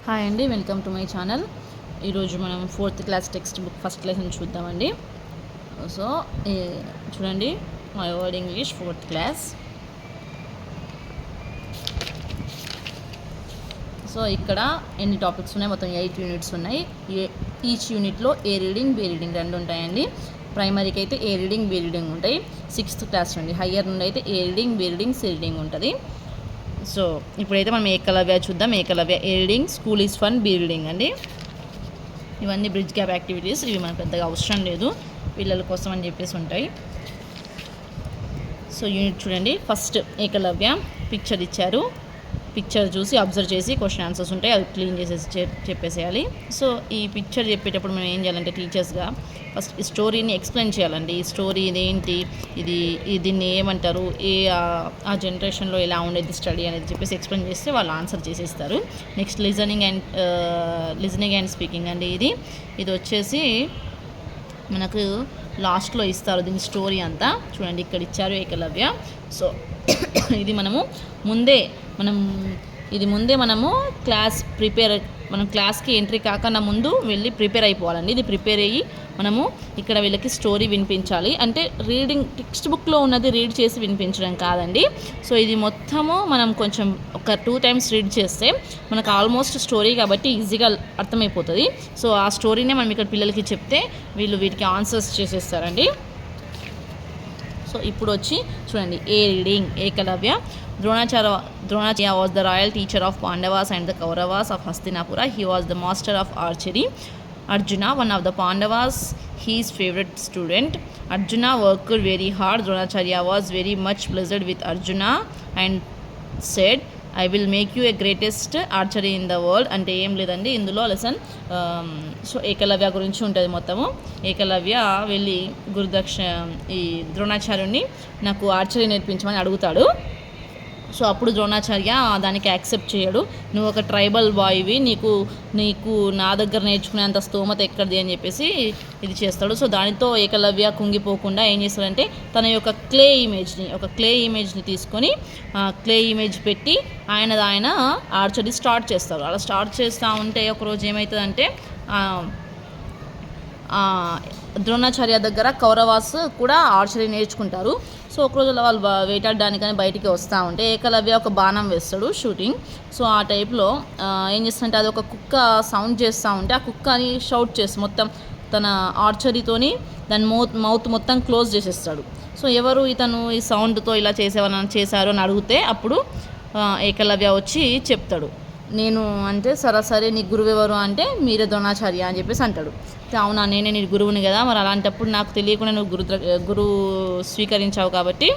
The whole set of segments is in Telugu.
హాయ్ అండి, వెల్కమ్ టు మై ఛానల్. ఈరోజు మనం 4th class text book first lesson చూద్దామండి. సో చూడండి, my word English 4th class. So ఇక్కడ ఎన్ని టాపిక్స్ ఉన్నాయి? మొత్తం 8 యూనిట్స్ ఉన్నాయి. ఈచ్ యూనిట్లో ఏ రీడింగ్, బి రీడింగ్ రెండు ఉంటాయండి. ప్రైమరీకి అయితే ఏ రీడింగ్, బి రీడింగ్ ఉంటాయి. 6th క్లాస్ నుండి హయ్యర్ నుండి అయితే A reading, B reading, C reading ఉంటుంది. సో ఇప్పుడైతే మనం ఏకలవ్య చూద్దాం. Ekalavya A reading, school is fun, B reading అండి. ఇవన్నీ బ్రిడ్జ్ గ్యాప్ యాక్టివిటీస్. ఇవి మనకు పెద్దగా అవసరం లేదు, పిల్లల కోసం అని చెప్పేసి ఉంటాయి. సో యూనిట్ చూడండి. ఫస్ట్ ఏకలవ్య పిక్చర్ ఇచ్చారు. పిక్చర్ చూసి అబ్జర్వ్ చేసి క్వశ్చన్ ఆన్సర్స్ ఉంటాయి, అవి క్లీన్ చేసేసి చెప్పేసేయాలి. సో ఈ పిక్చర్ చెప్పేటప్పుడు మనం ఏం చేయాలంటే టీచర్స్గా ఫస్ట్ ఈ స్టోరీని ఎక్స్ప్లెయిన్ చేయాలండి. ఈ స్టోరీ ఇదేంటి, దీన్ని ఏమంటారు, ఆ జనరేషన్లో ఎలా ఉండేది స్టడీ అనేది చెప్పేసి ఎక్స్ప్లెయిన్ చేస్తే వాళ్ళు ఆన్సర్ చేసేస్తారు. నెక్స్ట్ లిజనింగ్ అండ్ స్పీకింగ్ అండి. ఇది వచ్చేసి మనకు లాస్ట్లో ఇస్తారు దీని స్టోరీ అంతా. చూడండి, ఇక్కడ ఇచ్చారు ఏకలవ్య. సో ఇది ముందే మనము మనం క్లాస్కి ఎంట్రీ కాకన్నా ముందు వెళ్ళి ప్రిపేర్ అయిపోవాలండి. ఇది ప్రిపేర్ అయ్యి మనము ఇక్కడ వీళ్ళకి స్టోరీ వినిపించాలి. అంటే రీడింగ్ టెక్స్ట్ బుక్లో ఉన్నది రీడ్ చేసి వినిపించడం కాదండి. సో ఇది మొత్తము మనం కొంచెం ఒక 2 times రీడ్ చేస్తే మనకు ఆల్మోస్ట్ స్టోరీ కాబట్టి ఈజీగా అర్థమైపోతుంది. సో ఆ స్టోరీనే మనం ఇక్కడ పిల్లలకి చెప్తే వీళ్ళు వీటికి ఆన్సర్స్ చేసేస్తారండి. సో ఇప్పుడు వచ్చి చూడండి, A reading Ekalavya. Dronacharya was the royal teacher of Pandavas and the Kauravas of Hastinapura. He was the master of archery. Arjuna, one of the Pandavas, his favorite student. Arjuna worked very hard. Dronacharya was very much pleased with Arjuna and said, I will make you a greatest archer in the world. అంటే ఏం లేదండి ఇందులో లెసన్. సో ఏకలవ్య గురించి ఉంటుంది మొత్తము. ఏకలవ్య వెళ్ళి ఈ ద్రోణాచార్యుని నాకు ఆర్చరీ నేర్పించమని అడుగుతాడు. సో అప్పుడు ద్రోణాచార్య దానికి యాక్సెప్ట్ చేయడు. నువ్వు ఒక ట్రైబల్ బాయ్వి, నీకు నా దగ్గర నేర్చుకునేంత స్తోమత ఎక్కడిది అని చెప్పేసి ఇది చేస్తాడు. సో దానితో ఏకలవ్య కుంగిపోకుండా ఏం చేస్తాడంటే తన యొక్క క్లే ఇమేజ్ని తీసుకొని క్లే ఇమేజ్ పెట్టి ఆయన ఆర్చరీ స్టార్ట్ చేస్తారు. అలా స్టార్ట్ చేస్తూ ఉంటే ఒకరోజు ఏమవుతుందంటే ద్రోణాచార్య దగ్గర కౌరవాస్ కూడా ఆర్చరీ నేర్చుకుంటారు. సో ఒకరోజు వాళ్ళు వేటాడడానికని బయటికి వస్తూ ఉంటే ఏకలవ్య ఒక బాణం వేస్తాడు, షూటింగ్. సో ఆ టైప్లో ఏం చేస్తుంటే అది ఒక కుక్క సౌండ్ చేస్తూ ఉంటే ఆ కుక్కని షౌట్ చేసి మొత్తం తన ఆర్చరీతోని దాని మౌత్ మొత్తం క్లోజ్ చేసేస్తాడు. సో ఎవరు ఇతను ఈ సౌండ్తో ఇలా చేశారు అని అడిగితే అప్పుడు ఏకలవ్య వచ్చి చెప్తాడు, నేను అంటే సరే నీ గురువు ఎవరు అంటే మీరే ద్రోణాచార్య అని చెప్పేసి అంటాడు. అవునా, నేనే నీ గురువుని కదా, మరి అలాంటప్పుడు నాకు తెలియకుండా నువ్వు గురువు స్వీకరించావు కాబట్టి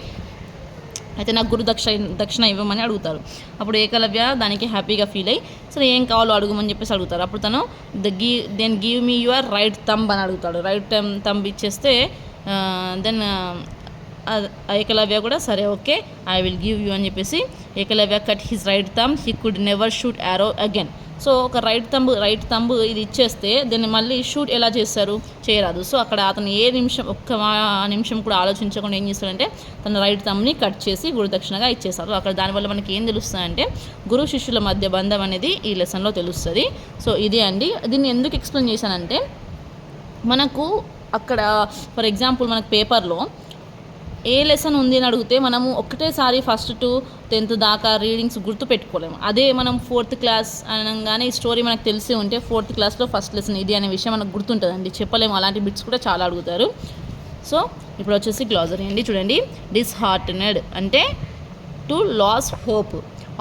అయితే నాకు దక్షిణ ఇవ్వమని అడుగుతారు. అప్పుడు ఏకలవ్య దానికి హ్యాపీగా ఫీల్ అయ్యి సరే ఏం కావాలో అడుగుమని చెప్పేసి అడుగుతారు. అప్పుడు తను then give me your right thumb అని అడుగుతాడు. రైట్ థంబ్ ఇచ్చేస్తే దెన్ ఏకలవ్య కూడా సరే okay I will give you అని చెప్పేసి Ekalavya cut his right thumb. He could never shoot arrow again. So ఒక రైట్ థంబ్ ఇది ఇచ్చేస్తే దీన్ని మళ్ళీ షూట్ ఎలా చేయరాదు. సో అక్కడ అతను ఒక్క నిమిషం కూడా ఆలోచించకుండా ఏం చేస్తాడంటే తన రైట్ థంబ్ని కట్ చేసి గురుదక్షిణగా ఇచ్చేస్తారు. అక్కడ దానివల్ల మనకి ఏం తెలుస్తుందంటే గురు శిష్యుల మధ్య బంధం అనేది ఈ లెసన్లో తెలుస్తుంది. సో ఇదే అండి. దీన్ని ఎందుకు ఎక్స్ప్లెయిన్ చేశానంటే మనకు అక్కడ ఫర్ ఎగ్జాంపుల్ మనకు పేపర్లో ఏ లెసన్ ఉంది అని అడిగితే మనము ఒకటేసారి 1st to 10th దాకా రీడింగ్స్ గుర్తు పెట్టుకోలేము. అదే మనం 4th క్లాస్ అనగానే ఈ స్టోరీ మనకు తెలిసి ఉంటే 4th క్లాస్లో ఫస్ట్ లెసన్ ఇది అనే విషయం మనకు గుర్తుంటుందండి, చెప్పలేము. అలాంటి బిట్స్ కూడా చాలా అడుగుతారు. సో ఇప్పుడు వచ్చేసి గ్లాజరీ అండి. చూడండి, డిస్హార్టనెడ్ అంటే to lose hope,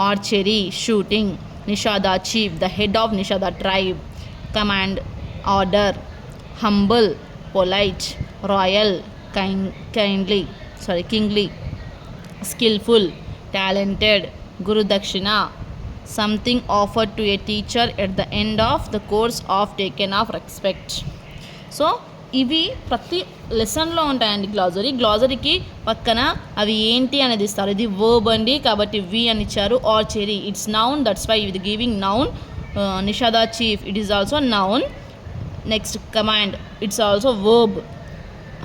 archery shooting, Nishada chief the head of Nishada tribe, command order, humble polite, royal kingly, skillful, talented, Guru Dakshina, something offered to a teacher at the end of the course of taken of respect. So ఇవి ప్రతి లెసన్లో ఉంటాయండి. గ్లాజరీకి పక్కన అవి ఏంటి అనేది ఇస్తారు. ఇది వర్బ్ అండి కాబట్టి వి అని ఇచ్చారు. Archery it's noun, that's why ఇది giving noun. Nishada chief it is also noun. Next command it's also verb.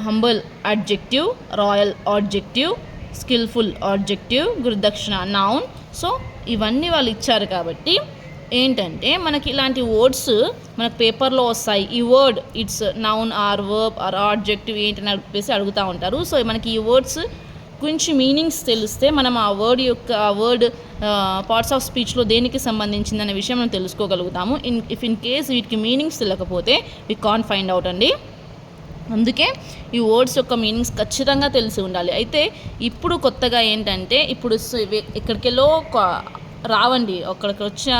Humble adjective, royal adjective, skilful adjective, gurudakshina noun. So ఇవన్నీ వాళ్ళు ఇచ్చారు కాబట్టి ఏంటంటే మనకి ఇలాంటి వర్డ్స్ మనకు పేపర్లో వస్తాయి. ఈ word its noun or verb or objective ఏంటని చెప్పేసి అడుగుతూ ఉంటారు. సో మనకి ఈ వర్డ్స్ గురించి మీనింగ్స్ తెలిస్తే మనం ఆ వర్డ్ పార్ట్స్ ఆఫ్ స్పీచ్లో దేనికి సంబంధించిందనే విషయం మనం తెలుసుకోగలుగుతాము. ఇన్ కేస్ వీటికి మీనింగ్స్ తెలియకపోతే వి కాంట్ ఫైండ్ అవుట్ అండి. అందుకే ఈ వర్డ్స్ యొక్క మీనింగ్స్ ఖచ్చితంగా తెలిసి ఉండాలి. అయితే ఇప్పుడు కొత్తగా ఏంటంటే ఇప్పుడు ఎక్కడికెళ్ళో రావండి, అక్కడికి వచ్చిన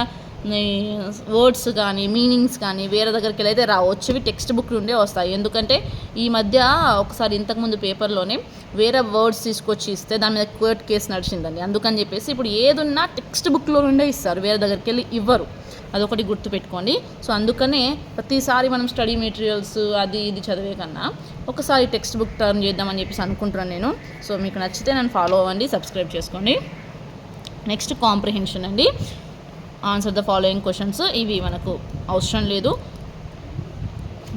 వర్డ్స్ కానీ మీనింగ్స్ కానీ వేరే దగ్గరికి వెళ్ళైతే వచ్చేవి టెక్స్ట్ బుక్ నుండే వస్తాయి. ఎందుకంటే ఈ మధ్య ఒకసారి ఇంతకుముందు పేపర్లోనే వేరే వర్డ్స్ తీసుకొచ్చి ఇస్తే దాని మీద కోర్ట్ కేసు నడిచిందండి. అందుకని చెప్పేసి ఇప్పుడు ఏదున్నా టెక్స్ట్ బుక్లో నుండే ఇస్తారు, వేరే దగ్గరికి వెళ్ళి ఇవ్వరు. అదొకటి గుర్తుపెట్టుకోండి. సో అందుకనే ప్రతిసారి మనం స్టడీ మెటీరియల్స్ అది ఇది చదివే కన్నా ఒకసారి టెక్స్ట్ బుక్ టర్న్ చేద్దామని చెప్పేసి అనుకుంటున్నాను నేను. సో మీకు నచ్చితే నన్ను ఫాలో అవ్వండి, సబ్స్క్రైబ్ చేసుకోండి. నెక్స్ట్ కాంప్రిహెన్షన్ అండి. Answer the following questions. ఇవి మనకు అవసరం లేదు.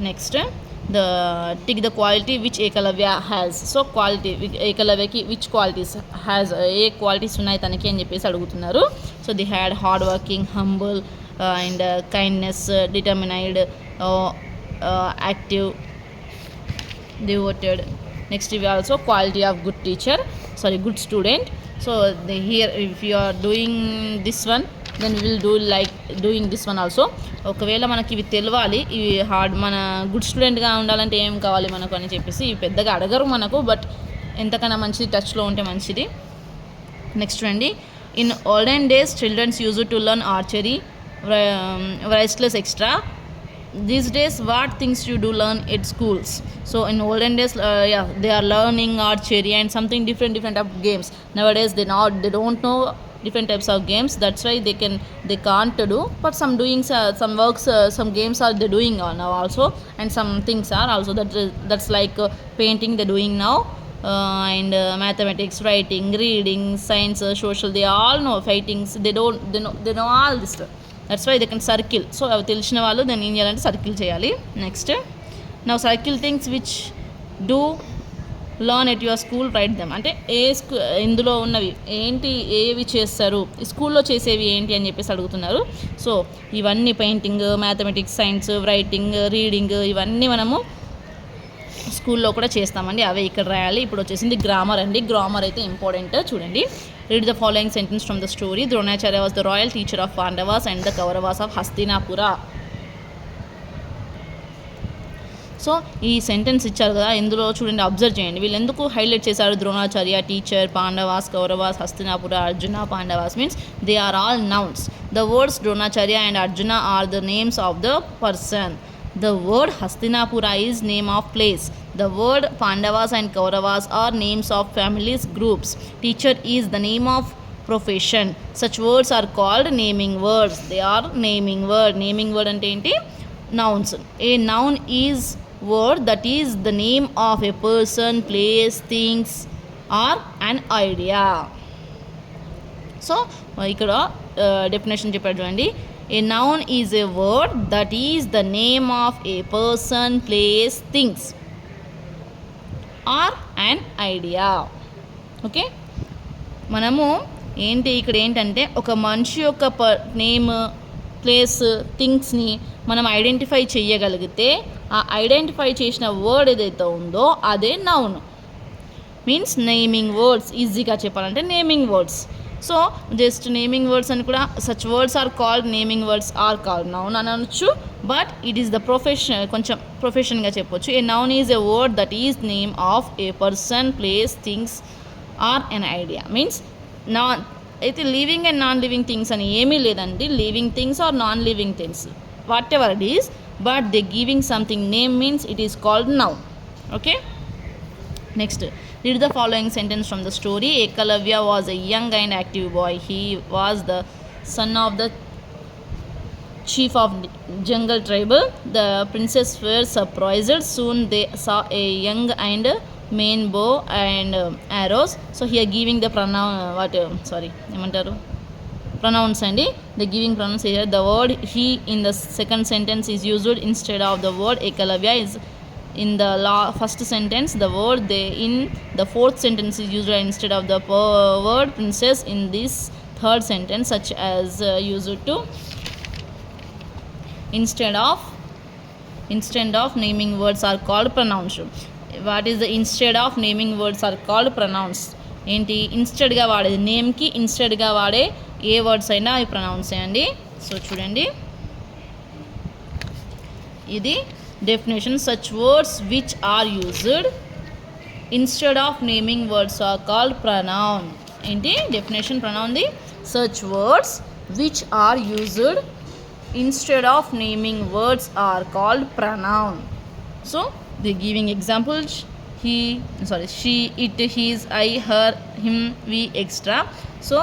Next tick the quality which Ekalavya has. So quality ఏకలవ్యకి విచ్ క్వాలిటీస్ హ్యాస్, ఏ క్వాలిటీస్ ఉన్నాయి తనకి అని చెప్పేసి అడుగుతున్నారు. So the had hard working, humble and kindness, determined, active, devoted. Next ఇవి also quality of good teacher, good student. So here if you are doing this one then will do like doing this one also. ఒకవేళ మనకి ఇవి తెలవాలి, ఇవి మన గుడ్ స్టూడెంట్గా ఉండాలంటే ఏం కావాలి మనకు అని చెప్పేసి ఇవి పెద్దగా అడగరు మనకు, బట్ ఎంతకన్నా మంచిది టచ్లో ఉంటే మంచిది. నెక్స్ట్ అండి, in olden days childrens use to learn archery, wrestlers extra. These days what things you do learn at schools? So in olden days they are learning archery and something different type of games. Nowadays they don't know different types of games, that's why they can't do, but some doing some works, some games are they doing now also, and some things are also that's like painting they're doing now, and mathematics, writing, reading, science, social, they all know. Fightings they know all this stuff. That's why they can circle. So అవి తెలిసిన వాళ్ళు దాన్ని ఏం చేయాలంటే సర్కిల్ చేయాలి. Next now circle things which do learn at your school, write them. అంటే ఇందులో ఉన్నవి ఏంటి, ఏవి చేస్తారు స్కూల్లో చేసేవి ఏంటి అని చెప్పేసి అడుగుతున్నారు. సో ఇవన్నీ painting, mathematics, science, writing, reading, ఇవన్నీ మనము స్కూల్లో కూడా చేస్తామండి. అవే ఇక్కడ రాయాలి. ఇప్పుడు వచ్చేసింది గ్రామర్ అండి. గ్రామర్ అయితే ఇంపార్టెంట్. చూడండి, read the following sentence from the story. Dronacharya was the royal teacher of Pandavas and the Kauravas of Hastinapura. So ఈ సెంటెన్స్ ఇచ్చారు కదా, ఇందులో చూడండి, అబ్జర్వ్ చేయండి, వీళ్ళు ఎందుకు హైలైట్ చేశారు? Dronacharya teacher, Pandavas, Kauravas, Hastinapura, Arjuna, Pandavas means they are all nouns. The words Dronacharya and Arjuna are the names of the person. The word Hastinapura is name of place. The word Pandavas and Kauravas are names of families, groups. Teacher is the name of profession. Such words are called naming words. They are naming word. Naming word ante enti? Nouns. A noun is word that is the name of a person, place, things or an idea. So ఇక్కడ డెఫినేషన్ చెప్పాడు చూడండి. A noun is a word that is the name of a person, place, things or an idea. Okay, మనము ఇక్కడ ఏంటంటే ఒక మనిషి యొక్క నేమ్, ప్లేస్, థింగ్స్ని మనం ఐడెంటిఫై చేయగలిగితే ఆ ఐడెంటిఫై చేసిన వర్డ్ ఏదైతే ఉందో అదే నౌన్. Means naming words. ఈజీగా చెప్పాలంటే naming words. So just naming words అని కూడా, such words are called naming words are called noun అని అనొచ్చు, but it is the profession, కొంచెం ప్రొఫెషన్గా చెప్పొచ్చు. A noun is a word that is name of a person, place, things or an idea. Means అయితే living and non living things అని ఏమీ లేదండి. Living things or non living things, whatever it is, but they giving something name means it is called noun. Okay, next read the following sentence from the story. Ekalavya was a young and active boy. He was the son of the chief of jungle tribe. The princes were surprised. Soon they saw a young and main bow and arrows. So here giving the pronouns and the giving pronouns here. The word he in the second sentence is used instead of the word Ekalavya is in the first sentence. The word they in the fourth sentence is used instead of the word princess in this third sentence, such as used to instead of naming words are called pronouns. What is the instead of naming words are called pronouns? ఏంటి ఇన్స్టెడ్గా వాడేది, నేమ్కి ఇన్స్టెడ్గా వాడే ఏ వర్డ్స్ అయినా అవి ప్రొనౌన్స్ అండి. సో చూడండి, ఇది definition. Such words which are used instead of naming words are called pronoun. ఏంటి డెఫినేషన్ ప్రొనౌన్ది? Such words which are used instead of naming words are called pronoun. So they giving examples: she, it, his, I, her, him, we, extra. So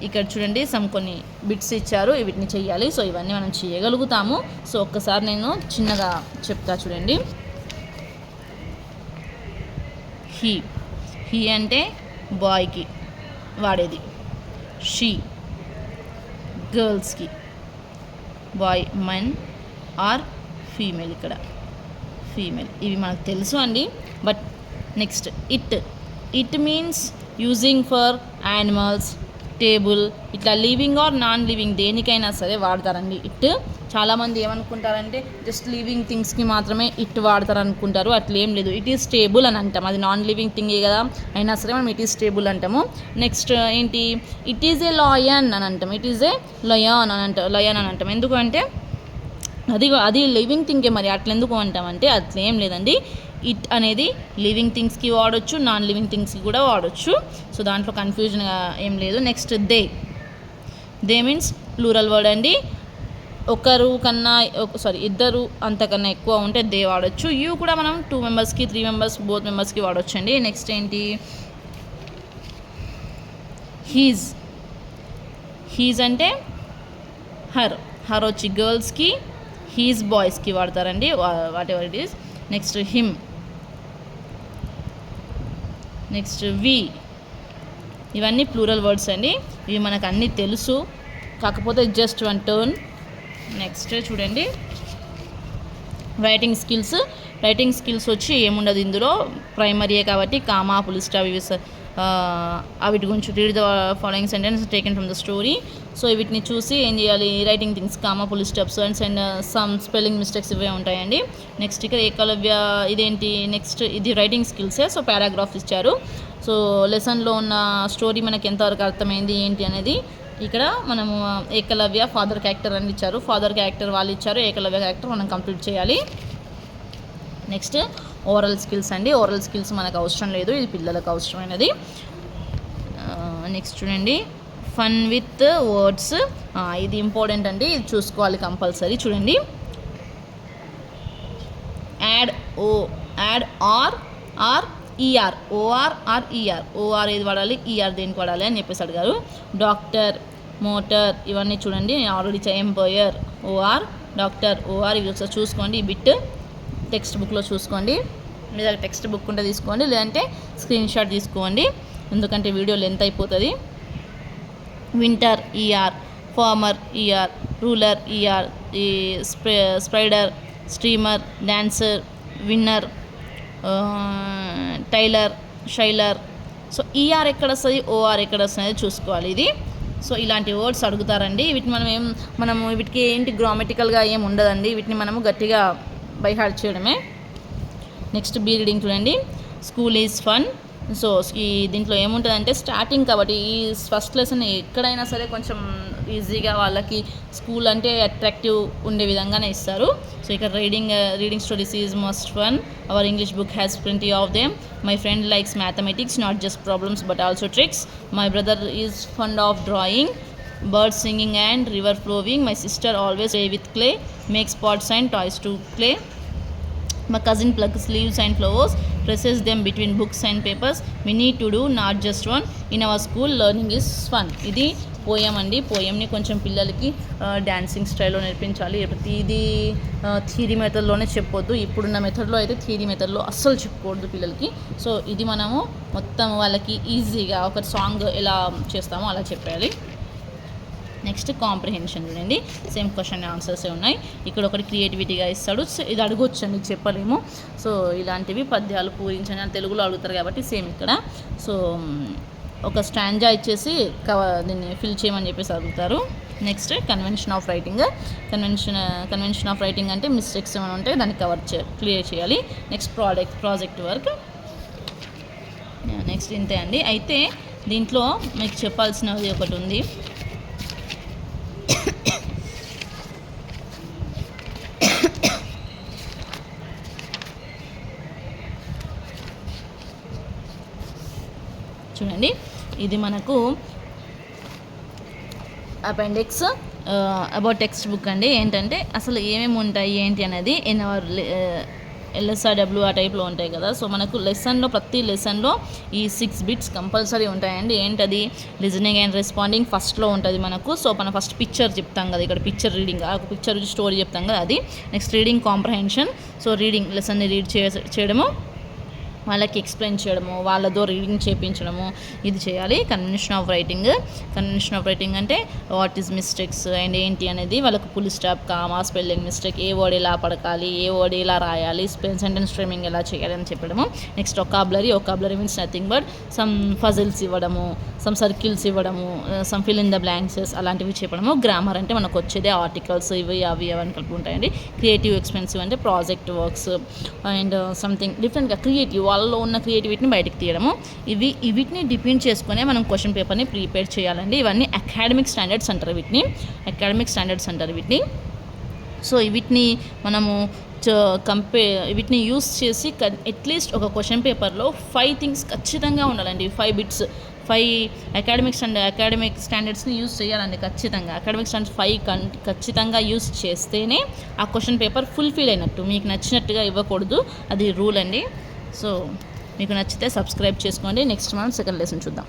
ఇక్కడ చూడండి సమ్ కొన్ని బిట్స్ ఇచ్చారు, వీటిని చెయ్యాలి. సో ఇవన్నీ మనం చేయగలుగుతాము. సో ఒక్కసారి నేను చిన్నగా చెప్తా చూడండి. హీ అంటే బాయ్కి వాడేది, షీ గర్ల్స్కి, బాయ్ మెన్ ఆర్ ఫీమేల్, ఇక్కడ ఫీమేల్. ఇవి మనకు తెలుసు అండి. But next it means using for animals, table, ఇట్లా లివింగ్ ఆర్ నాన్ లివింగ్ దేనికైనా సరే వాడతారండి ఇట్. చాలామంది ఏమనుకుంటారంటే జస్ట్ లివింగ్ థింగ్స్కి మాత్రమే ఇట్ వాడతారు అనుకుంటారు. అట్లేం లేదు. ఇట్ ఈస్ స్టేబుల్ అని అంటాం. అది నాన్ లివింగ్ థింగే కదా, అయినా సరే మనం ఇట్ ఈస్ స్టేబుల్ అంటాము. నెక్స్ట్ ఏంటి, ఇట్ ఈజ్ ఏ లయన్ అని అంటాం. ఇట్ ఈజ్ ఏ లయన్ అని అంటాం. ఎందుకంటే అది లివింగ్ థింగే. మరి అట్లా ఎందుకు అంటామంటే అట్లేం లేదండి. ఇట్ అనేది లివింగ్ థింగ్స్కి వాడచ్చు, నాన్ లివింగ్ థింగ్స్కి కూడా వాడచ్చు. సో దాంట్లో కన్ఫ్యూజన్ ఏం లేదు. Next they means plural word అండి. ఇద్దరు అంతకన్నా ఎక్కువ ఉంటే దే వాడచ్చు. యూ కూడా మనం 2 మెంబర్స్కి 3 మెంబర్స్ బోత్ మెంబర్స్కి వాడచ్చు అండి. నెక్స్ట్ ఏంటి, హీజ్ అంటే హర్ వచ్చి గర్ల్స్కి, హీజ్ బాయ్స్కి వాడతారండి, whatever it is. Next him, next we, ఇవన్నీ ప్లూరల్ వర్డ్స్ అండి. ఇవి మనకు అన్నీ తెలుసు, కాకపోతే జస్ట్ వన్ టర్న్. నెక్స్ట్ చూడండి, రైటింగ్ స్కిల్స్ వచ్చి ఏముండదు ఇందులో, ప్రైమరీయే కాబట్టి కామా, ఫుల్ స్టాప్, వీటి గురించి read the following sentence taken from the story. So వీటిని చూసి ఏం చేయాలి, writing things, comma, full stops and some spelling mistakes ఇవే ఉంటాయండి. నెక్స్ట్ ఇక్కడ ఏకలవ్య ఇదేంటి, నెక్స్ట్ ఇది రైటింగ్ స్కిల్సే. సో పారాగ్రాఫ్ ఇచ్చారు. సో లెసన్లో ఉన్న స్టోరీ మనకి ఎంతవరకు అర్థమైంది ఏంటి అనేది ఇక్కడ మనము ఏకలవ్య ఫాదర్ క్యారెక్టర్ అని ఇచ్చారు. ఫాదర్ క్యారెక్టర్ వాళ్ళు ఇచ్చారు, ఏకలవ్య క్యారెక్టర్ మనం కంప్లీట్ చేయాలి. నెక్స్ట్ ఓరల్ స్కిల్స్ అండి. ఓరల్ స్కిల్స్ మనకు అవసరం లేదు, ఇది పిల్లలకు అవసరమైనది. నెక్స్ట్ చూడండి, ఫన్ విత్ వర్డ్స్, ఇది ఇంపార్టెంట్ అండి, ఇది చూసుకోవాలి కంపల్సరీ. చూడండి, యాడ్ ఆర్ ఈఆర్, ఓఆర్ ఏది వాడాలి, ఈఆర్ దేనికి వాడాలి అని చెప్పేసి అడిగారు. డాక్టర్, మోటార్, ఇవన్నీ చూడండి నేను ఆల్రెడీ ఎంపయర్, ఓఆర్, డాక్టర్, ఓఆర్, ఇవి ఒకసారి చూసుకోండి. ఈ బిట్ టెక్స్ట్ బుక్లో చూసుకోండి. మీ దగ్గర టెక్స్ట్ బుక్ ఉంటే తీసుకోండి, లేదంటే స్క్రీన్ షాట్ తీసుకోండి, ఎందుకంటే వీడియో లెంత్ అయిపోతుంది. Winter, ER, farmer, ER, ruler, ER, ఈ spider, streamer, dancer, winner, tailor, sailor. So ER ఎక్కడ వస్తుంది, ఓఆర్ ఎక్కడ వస్తుంది చూసుకోవాలి ఇది. సో ఇలాంటి వర్డ్స్ అడుగుతారండి. వీటిని మనము వీటికి ఏంటి గ్రామటికల్గా ఏం ఉండదండి, వీటిని మనము గట్టిగా బై హార్ట్ చేయడమే. నెక్స్ట్ బీ రీడింగ్ చూడండి, స్కూల్ ఈజ్ ఫన్. సో ఈ దీంట్లో ఏముంటుందంటే స్టార్టింగ్ కాబట్టి ఈ ఫస్ట్ లెసన్ ఎక్కడైనా సరే కొంచెం ఈజీగా వాళ్ళకి స్కూల్ అంటే అట్రాక్టివ్ ఉండే విధంగానే ఇస్తారు. సో ఇక్కడ reading stories is must fun, our English book has plenty of them, my friend likes mathematics, not just problems but also tricks, my brother is fond of drawing, birds singing and river flowing, my sister always play with clay, makes pots and toys to play, my cousin plucks leaves and flowers, presses them between books and papers, we need to do not just one, in our school learning is fun. ఇది పోయం అండి. పోయంని కొంచెం పిల్లలకి డ్యాన్సింగ్ స్టైల్లో నేర్పించాలి. ఇది థియరీ మెథడ్లోనే చెప్పొద్దు. ఇప్పుడున్న మెథడ్లో అయితే థియరీ మెథడ్లో అస్సలు చెప్పకూడదు పిల్లలకి. సో ఇది మనము మొత్తం వాళ్ళకి ఈజీగా ఒక సాంగ్ ఎలా చేస్తామో అలా చెప్పాలి. నెక్స్ట్ కాంప్రిహెన్షన్ చూడండి, సేమ్ క్వశ్చన్ ఆన్సర్సే ఉన్నాయి. ఇక్కడ ఒకటి క్రియేటివిటీగా ఇస్తాడు, ఇది అడగొచ్చండి చెప్పలేము. సో ఇలాంటివి పద్యాలు పూరించండి అని తెలుగులో అడుగుతారు కాబట్టి సేమ్ ఇక్కడ. సో ఒక స్టాంజా ఇచ్చేసి దీన్ని ఫిల్ చేయమని చెప్పేసి అడుగుతారు. Next convention of writing. Convention of writing అంటే మిస్టేక్స్ ఏమైనా ఉంటే దాన్ని క్లియర్ చేయాలి. Next project work. నెక్స్ట్ ఇంతే అండి. అయితే దీంట్లో మీకు చెప్పాల్సినది ఒకటి ఉంది. చూడండి, ఇది మనకు అపెండిక్స్ అబౌట్ టెక్స్ట్ బుక్ అండి. ఏంటంటే అసలు ఏమేమి ఉంటాయి ఏంటి అనేది LSRW ఆ టైప్లో ఉంటాయి కదా. సో మనకు ప్రతి లెసన్లో ఈ 6 బిట్స్ కంపల్సరీ ఉంటాయండి. ఏంటది? లిజనింగ్ అండ్ రెస్పాండింగ్ ఫస్ట్లో ఉంటుంది మనకు. సో మనం ఫస్ట్ పిక్చర్ చెప్తాం కదా, ఇక్కడ పిక్చర్ రీడింగ్, ఆ పిక్చర్ స్టోరీ చెప్తాం కదా అది. Next reading comprehension. So reading లెసన్ని రీడ్ చేయడము, వాళ్ళకి ఎక్స్ప్లెయిన్ చేయడము, వాళ్ళతో రీడింగ్ చేయించడము, ఇది చేయాలి. కన్వెన్షన్ ఆఫ్ రైటింగ్ అంటే వాట్ ఈజ్ మిస్టేక్స్ అండ్ ఏంటి అనేది వాళ్ళకు full stop, comma, spelling mistake, ఏ వర్డ్ ఎలా పడకాలి, ఏ వర్డ్ ఎలా రాయాలి, సెంటెన్స్ ఫ్రేమింగ్ ఎలా చేయాలి అని చెప్పడము. Next vocabulary means nothing but some puzzles ఇవ్వడము, సమ్ సర్కిల్స్ ఇవ్వడము, సమ్ ఫిల్ ఇన్ ద బ్లాంక్సెస్ అలాంటివి చెప్పడము. గ్రామర్ అంటే మనకు వచ్చేదే ఆర్టికల్స్, ఇవి అవి అని కలిపి ఉంటాయండి. క్రియేటివ్ ఎక్స్పెన్సివ్ అంటే ప్రాజెక్ట్ వర్క్స్ అండ్ సంథింగ్ డిఫరెంట్గా క్రియేటివ్, వాళ్ళలో ఉన్న క్రియేటివిటీని బయటకు తీయడము. వీటిని డిపెండ్ చేసుకునే మనం క్వశ్చన్ పేపర్ని ప్రిపేర్ చేయాలండి. ఇవన్నీ అకాడమిక్ స్టాండర్డ్స్ అంటారు వీటిని. సో వీటిని మనము వీటిని యూస్ చేసి అట్లీస్ట్ ఒక క్వశ్చన్ పేపర్లో 5 థింగ్స్ ఖచ్చితంగా ఉండాలండి. 5 బిట్స్, 5 అకాడమిక్ స్టాండర్డ్స్ని యూస్ చేయాలండి ఖచ్చితంగా. అకాడమిక్ స్టాండర్డ్స్ 5 ఖచ్చితంగా యూస్ చేస్తేనే ఆ క్వశ్చన్ పేపర్ ఫుల్ఫిల్ అయినట్టు. మీకు నచ్చినట్టుగా ఇవ్వకూడదు, అది రూల్ అండి. సో మీకు నచ్చితే సబ్స్క్రైబ్ చేసుకోండి. నెక్స్ట్ మనం సెకండ్ లెసన్ చూద్దాం.